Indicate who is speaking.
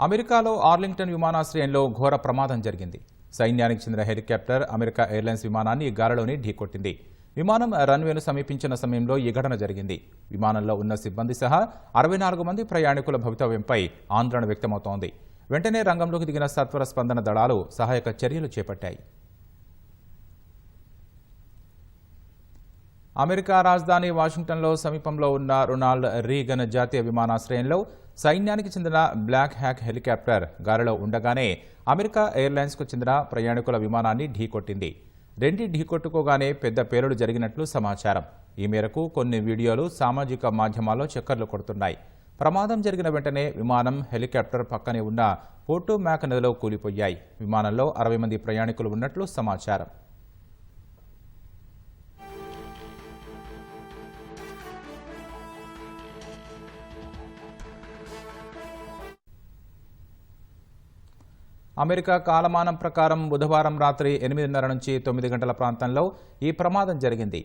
Speaker 1: అమెరికాలో ఆర్లింగ్టన్ విమానాశ్రయంలో ఘోర ప్రమాదం జరిగింది. సైన్యానికి చెందిన హెలికాప్టర్ అమెరికా ఎయిర్లైన్స్ విమానాన్ని గాలిలోనే ఢీకొట్టింది. విమానం రన్వేను సమీపించిన సమయంలో ఈ ఘటన జరిగింది. విమానంలో ఉన్న సిబ్బంది సహా 64 మంది ప్రయాణికుల భవితవ్యంపై ఆందోళన వ్యక్తమవుతోంది. వెంటనే రంగంలోకి దిగిన సత్వర స్పందన దళాలు సహాయక చర్యలు చేపట్టాయి. అమెరికా రాజధాని వాషింగ్టన్లో సమీపంలో ఉన్న రొనాల్డ్ రీగన్ జాతీయ విమానాశ్రయంలో సైన్యానికి చెందిన బ్లాక్ హ్యాక్ హెలికాప్టర్ గాలిలో ఉండగానే అమెరికా ఎయిర్లైన్స్కు చెందిన ప్రయాణికుల విమానాన్ని ఢీకొట్టింది. ఢీకొట్టుకోగానే పెద్ద పేలుడు జరిగినట్లు సమాచారం. ఈ మేరకు కొన్ని వీడియోలు సామాజిక మాధ్యమాల్లో చక్కర్లు కొడుతున్నాయి. ప్రమాదం జరిగిన వెంటనే విమానం, హెలికాప్టర్ పక్కనే ఉన్న పోటోమాక్ నదిలో కూలిపోయాయి. విమానంలో 60 మంది ప్రయాణికులు ఉన్నట్లు సమాచారం. అమెరికా కాలమానం ప్రకారం బుధవారం రాత్రి 8:30 నుంచి 9 గంటల ప్రాంతంలో ఈ ప్రమాదం జరిగింది.